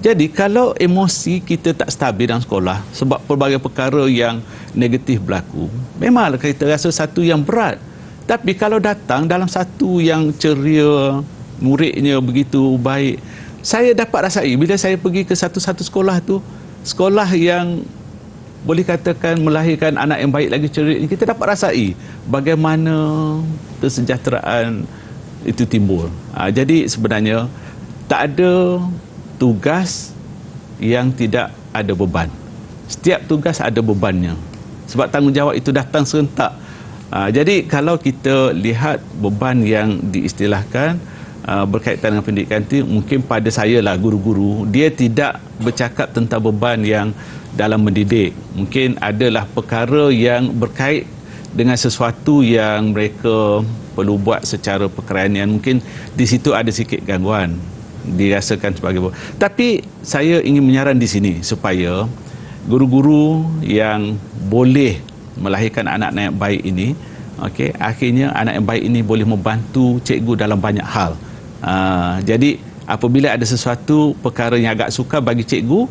Jadi kalau emosi kita tak stabil dalam sekolah sebab pelbagai perkara yang negatif berlaku, memanglah kita rasa satu yang berat. Tapi kalau datang dalam satu yang ceria, muridnya begitu baik, saya dapat rasai bila saya pergi ke satu-satu sekolah tu, sekolah yang boleh katakan melahirkan anak yang baik lagi ceria, kita dapat rasai bagaimana kesejahteraan itu timbul. Jadi sebenarnya tak ada tugas yang tidak ada beban. Setiap tugas ada bebannya. Sebab tanggungjawab itu datang serentak. Jadi kalau kita lihat beban yang diistilahkan berkaitan dengan pendidikan itu, mungkin pada saya lah guru-guru, dia tidak bercakap tentang beban yang dalam mendidik. Mungkin adalah perkara yang berkait dengan sesuatu yang mereka perlu buat secara perkeranian. Mungkin di situ ada sikit gangguan dirasakan sebagai. Tapi saya ingin menyaran di sini supaya guru-guru yang boleh melahirkan anak-anak yang baik ini, akhirnya anak yang baik ini boleh membantu cikgu dalam banyak hal. Jadi apabila ada sesuatu perkara yang agak sukar bagi cikgu,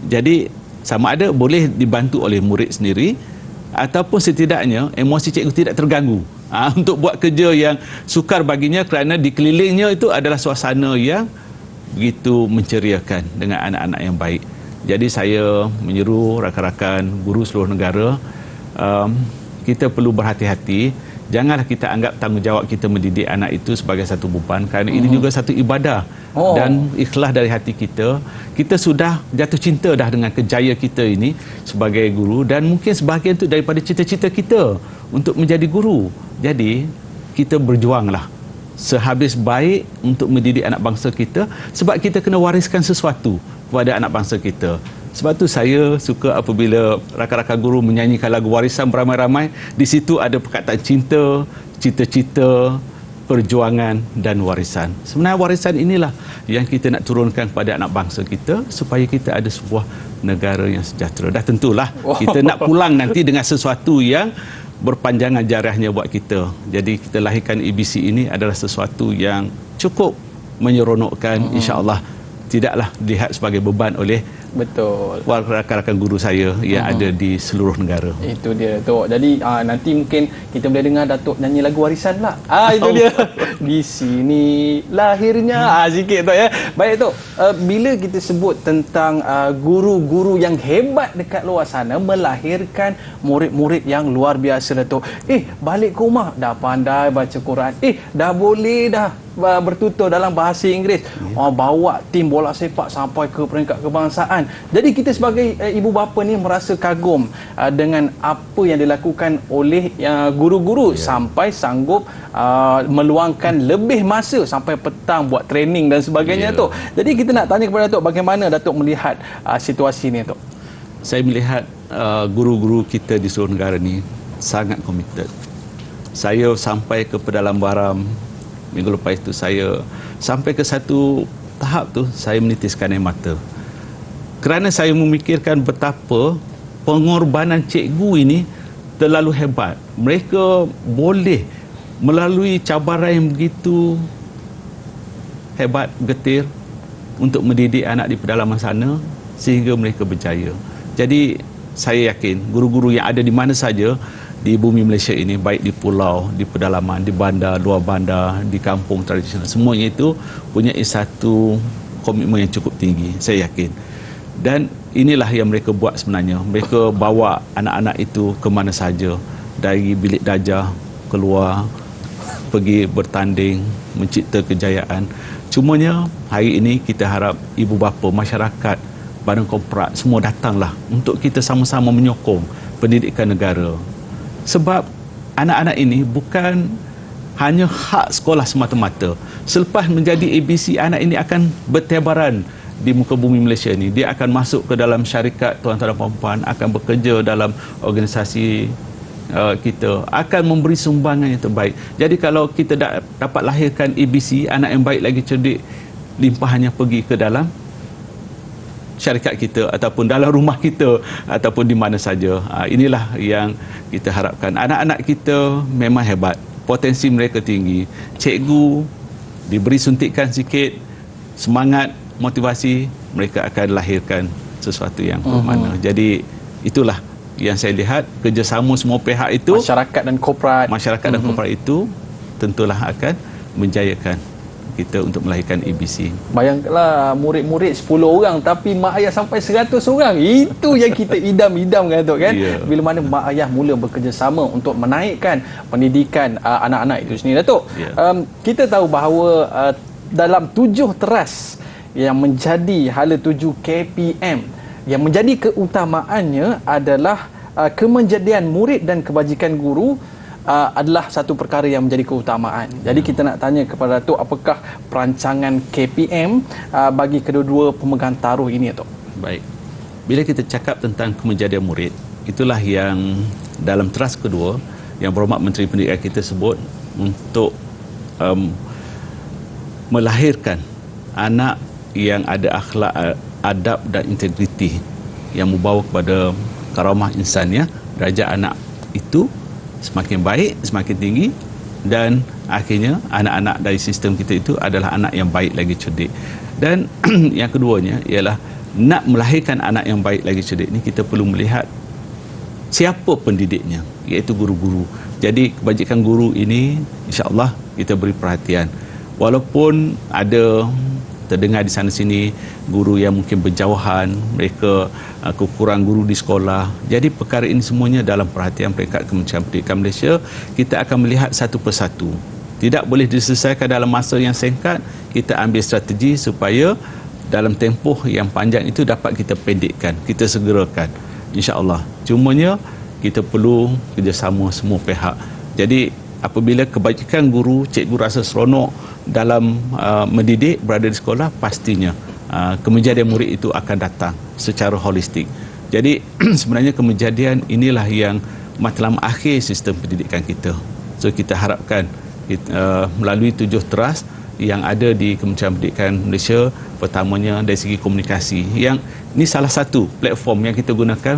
jadi sama ada boleh dibantu oleh murid sendiri ataupun setidaknya emosi cikgu tidak terganggu untuk buat kerja yang sukar baginya, kerana di kelilingnya itu adalah suasana yang begitu menceriakan dengan anak-anak yang baik. Jadi saya menyeru rakan-rakan guru seluruh negara, kita perlu berhati-hati. Janganlah kita anggap tanggungjawab kita mendidik anak itu sebagai satu beban, kerana ini juga satu ibadah. Dan ikhlas dari hati kita. Kita sudah jatuh cinta dah dengan kejayaan kita ini sebagai guru, dan mungkin sebahagian itu daripada cita-cita kita untuk menjadi guru. Jadi kita berjuanglah sehabis baik untuk mendidik anak bangsa kita, sebab kita kena wariskan sesuatu kepada anak bangsa kita. Sebab tu saya suka apabila rakan-rakan guru menyanyikan lagu warisan beramai-ramai, di situ ada perkataan cinta, cita-cita, perjuangan dan warisan. Sebenarnya warisan inilah yang kita nak turunkan kepada anak bangsa kita supaya kita ada sebuah negara yang sejahtera. Dah tentulah kita nak pulang nanti dengan sesuatu yang berpanjangan jarahnya buat kita. Jadi kita lahirkan ABC ini adalah sesuatu yang cukup menyeronokkan, insya-Allah tidaklah dilihat sebagai beban oleh rakan-rakan guru saya yang ada di seluruh negara. Itu dia, Tok. Jadi nanti mungkin kita boleh dengar Datuk nyanyi lagu warisan pula. Itu dia. Di sini lahirnya. Sikit, Tok, ya. Baik, Tok. Bila kita sebut tentang guru-guru yang hebat dekat luar sana melahirkan murid-murid yang luar biasa, Datuk. Balik ke rumah dah pandai baca Quran. Dah boleh dah bertutur dalam bahasa Inggeris. Bawa tim bola sepak sampai ke peringkat kebangsaan. Jadi kita sebagai ibu bapa ni merasa kagum dengan apa yang dilakukan oleh guru-guru sampai sanggup meluangkan lebih masa sampai petang buat training dan sebagainya, Tok. Jadi kita nak tanya kepada Datuk, bagaimana Datuk melihat situasi ni, Tok? Saya melihat guru-guru kita di seluruh negara ni sangat komited. Saya sampai ke Pedalam Baram minggu lepas itu, saya sampai ke satu tahap tu saya menitiskan air mata, kerana saya memikirkan betapa pengorbanan cikgu ini terlalu hebat. Mereka boleh melalui cabaran yang begitu hebat, getir untuk mendidik anak di pedalaman sana sehingga mereka berjaya. Jadi saya yakin guru-guru yang ada di mana saja di bumi Malaysia ini, baik di pulau, di pedalaman, di bandar, luar bandar, di kampung tradisional, semuanya itu punya satu komitmen yang cukup tinggi, saya yakin. Dan inilah yang mereka buat sebenarnya. Mereka bawa anak-anak itu ke mana saja, dari bilik darjah keluar, pergi bertanding, mencipta kejayaan. Cumanya hari ini kita harap ibu bapa, masyarakat, badan korporat semua datanglah untuk kita sama-sama menyokong pendidikan negara. Sebab anak-anak ini bukan hanya hak sekolah semata-mata. Selepas menjadi ABC, anak ini akan bertebaran di muka bumi Malaysia ni. Dia akan masuk ke dalam syarikat tuan-tuan dan puan-puan, akan bekerja dalam organisasi kita, akan memberi sumbangan yang terbaik. Jadi kalau kita dapat lahirkan ABC, anak yang baik lagi cerdik, limpahannya pergi ke dalam syarikat kita ataupun dalam rumah kita ataupun di mana saja. Inilah yang kita harapkan. Anak-anak kita memang hebat, potensi mereka tinggi. Cikgu diberi suntikan sikit semangat, motivasi, mereka akan lahirkan sesuatu yang bermakna. Jadi itulah yang saya lihat, kerjasama semua pihak itu, masyarakat dan korporat itu tentulah akan menjayakan kita untuk melahirkan ABC. Bayangkanlah murid-murid 10 orang tapi mak ayah sampai 100 orang. Itu yang kita idam-idamkan tu kan. Yeah. Bila mana mak ayah mula bekerjasama untuk menaikkan pendidikan anak-anak itu sendiri, Datuk. Yeah. Kita tahu bahawa dalam 7 teras yang menjadi hala tuju KPM, yang menjadi keutamaannya adalah kemenjadian murid dan kebajikan guru adalah satu perkara yang menjadi keutamaan. Jadi kita nak tanya kepada Datuk, apakah perancangan KPM bagi kedua-dua pemegang taruh ini, Datuk? Baik. Bila kita cakap tentang kemenjadian murid, itulah yang dalam teras kedua yang Berhormat Menteri Pendidikan kita sebut untuk melahirkan anak yang ada akhlak, adab dan integriti yang membawa kepada karamah insaniah. Darjat anak itu semakin baik, semakin tinggi, dan akhirnya anak-anak dari sistem kita itu adalah anak yang baik lagi cerdik. Dan yang keduanya ialah nak melahirkan anak yang baik lagi cerdik ni, kita perlu melihat siapa pendidiknya, iaitu guru-guru. Jadi kebajikan guru ini insya-Allah kita beri perhatian. Walaupun ada terdengar di sana sini guru yang mungkin berjauhan, mereka kekurangan guru di sekolah. Jadi perkara ini semuanya dalam perhatian peringkat Kementerian Pendidikan Malaysia. Kita akan melihat satu persatu. Tidak boleh diselesaikan dalam masa yang singkat. Kita ambil strategi supaya dalam tempoh yang panjang itu dapat kita pendekkan, kita segerakan, insya-Allah. Cumanya kita perlu kerjasama semua pihak. Jadi apabila kebajikan guru, cikgu rasa seronok dalam mendidik, berada di sekolah, pastinya kemenjadian murid itu akan datang secara holistik. Jadi sebenarnya kemenjadian inilah yang matlamat akhir sistem pendidikan kita. So kita harapkan melalui 7 teras yang ada di Kementerian Pendidikan Malaysia, pertamanya dari segi komunikasi, yang ini salah satu platform yang kita gunakan,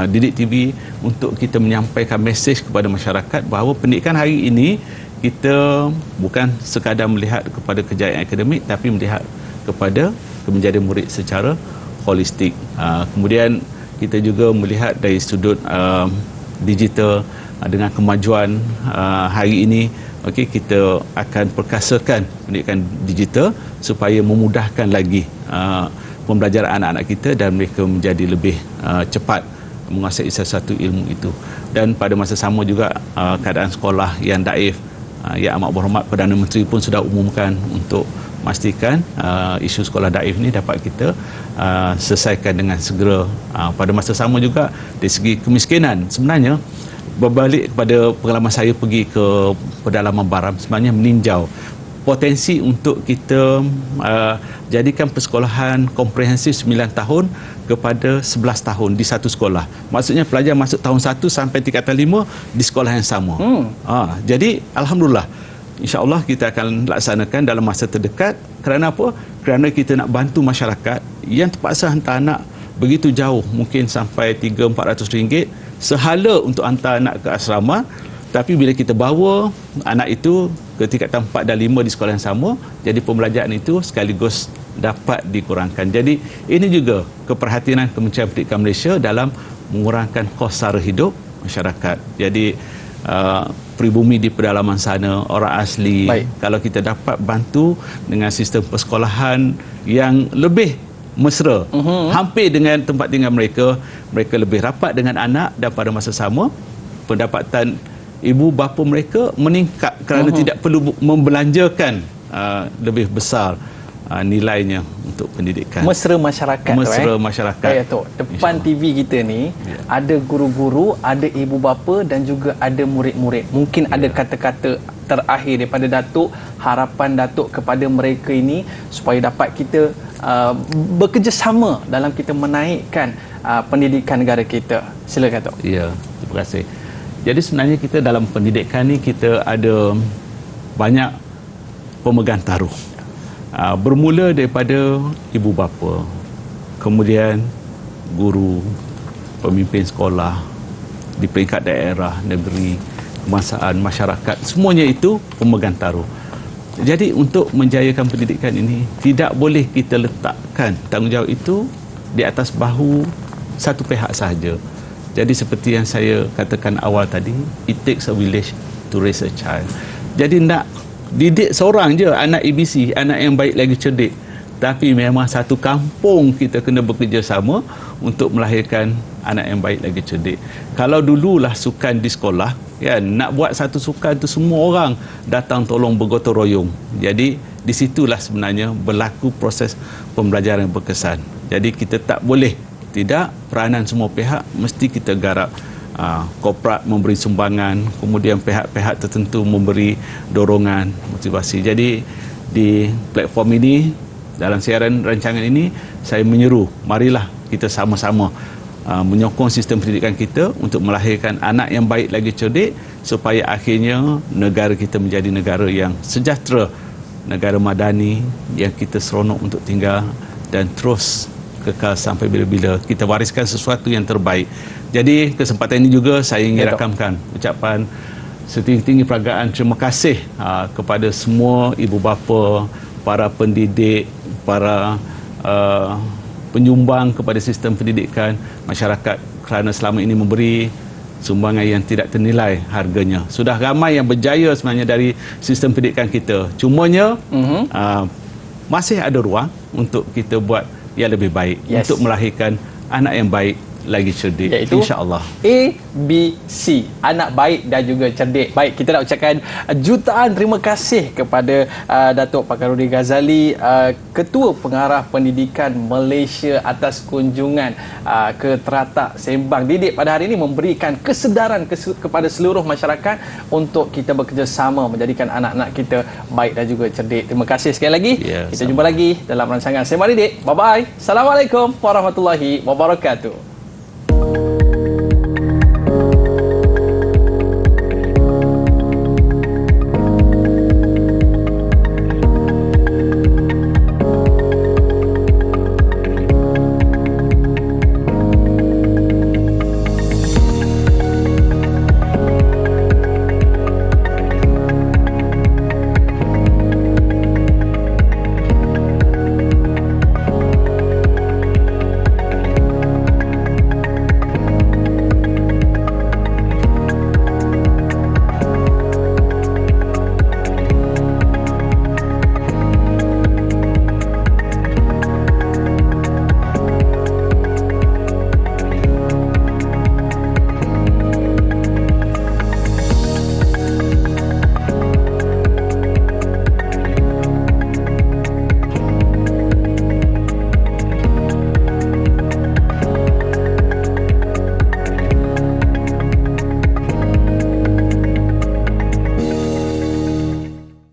Didik TV, untuk kita menyampaikan mesej kepada masyarakat bahawa pendidikan hari ini kita bukan sekadar melihat kepada kejayaan akademik, tapi melihat kepada kemenjadian murid secara holistik. Kemudian kita juga melihat dari sudut digital, dengan kemajuan hari ini, kita akan perkasakan pendidikan digital supaya memudahkan lagi pembelajaran anak-anak kita dan mereka menjadi lebih cepat menguasai sesuatu ilmu itu. Dan pada masa sama juga keadaan sekolah yang daif, Yang Amat Berhormat Perdana Menteri pun sudah umumkan untuk memastikan isu sekolah daif ini dapat kita selesaikan dengan segera. Pada masa sama juga dari segi kemiskinan, sebenarnya berbalik kepada pengalaman saya pergi ke pedalaman Baram, sebenarnya meninjau potensi untuk kita jadikan persekolahan komprehensif 9 tahun kepada 11 tahun di satu sekolah. Maksudnya pelajar masuk tahun 1 sampai tingkatan 5 di sekolah yang sama. Jadi alhamdulillah, insya-Allah kita akan laksanakan dalam masa terdekat. Kerana apa? Kerana kita nak bantu masyarakat yang terpaksa hantar anak begitu jauh, mungkin sampai 300-400 ringgit sehala untuk hantar anak ke asrama. Tapi bila kita bawa anak itu ke tingkatan 4 dan 5 di sekolah yang sama, jadi pembelajaran itu sekaligus dapat dikurangkan. Jadi ini juga keperhatian Kementerian Pendidikan Malaysia dalam mengurangkan kos sara hidup masyarakat. Jadi pribumi di pedalaman sana, orang asli, kalau kita dapat bantu dengan sistem persekolahan yang lebih mesra, hampir dengan tempat tinggal mereka, mereka lebih rapat dengan anak, dan pada masa sama pendapatan ibu bapa mereka meningkat kerana tidak perlu membelanjakan lebih besar nilainya untuk pendidikan. Mesra masyarakat. Mesra masyarakat. Baik, Tok. Depan TV kita ni ada guru-guru, ada ibu bapa dan juga ada murid-murid. Mungkin ada kata-kata terakhir daripada Datuk, harapan Datuk kepada mereka ini supaya dapat kita bekerjasama dalam kita menaikkan pendidikan negara kita. Silakan, Tok. Ya, terima kasih. Jadi sebenarnya kita dalam pendidikan ni kita ada banyak pemegang taruh. Bermula daripada ibu bapa, kemudian guru, pemimpin sekolah di peringkat daerah, negeri, kebangsaan, masyarakat, semuanya itu pemegang taruh. Jadi untuk menjayakan pendidikan ini tidak boleh kita letakkan tanggungjawab itu di atas bahu satu pihak sahaja. Jadi seperti yang saya katakan awal tadi, it takes a village to raise a child. Jadi nak didik seorang je anak ABC, anak yang baik lagi cerdik, tapi memang satu kampung kita kena bekerjasama untuk melahirkan anak yang baik lagi cerdik. Kalau dululah sukan di sekolah, kan, nak buat satu sukan tu semua orang datang tolong bergotong royong. Jadi di situlah sebenarnya berlaku proses pembelajaran yang berkesan. Jadi kita tak boleh tidak, peranan semua pihak mesti kita garap. Korporat memberi sumbangan, kemudian pihak-pihak tertentu memberi dorongan, motivasi. Jadi di platform ini, dalam siaran rancangan ini, saya menyeru, marilah kita sama-sama menyokong sistem pendidikan kita untuk melahirkan anak yang baik lagi cerdik supaya akhirnya negara kita menjadi negara yang sejahtera, negara madani yang kita seronok untuk tinggal dan terus kekal sampai bila-bila. Kita wariskan sesuatu yang terbaik. Jadi kesempatan ini juga saya ingin rakamkan ucapan setinggi-tinggi peragaan terima kasih kepada semua ibu bapa, para pendidik, para penyumbang kepada sistem pendidikan masyarakat kerana selama ini memberi sumbangan yang tidak ternilai harganya. Sudah ramai yang berjaya sebenarnya dari sistem pendidikan kita. Cumanya masih ada ruang untuk kita buat yang lebih baik, untuk melahirkan anak yang baik lagi cerdik, insya-Allah. ABC, anak baik dan juga cerdik. Baik, kita nak ucapkan jutaan terima kasih kepada Datuk Pakar Rudi Ghazali, Ketua Pengarah Pendidikan Malaysia atas kunjungan ke Teratak Sembang Didik pada hari ini, memberikan kesedaran kepada seluruh masyarakat untuk kita bekerjasama menjadikan anak-anak kita baik dan juga cerdik. Terima kasih sekali lagi. Kita jumpa lagi dalam rancangan Sembang Didik. Bye bye. Assalamualaikum warahmatullahi wabarakatuh.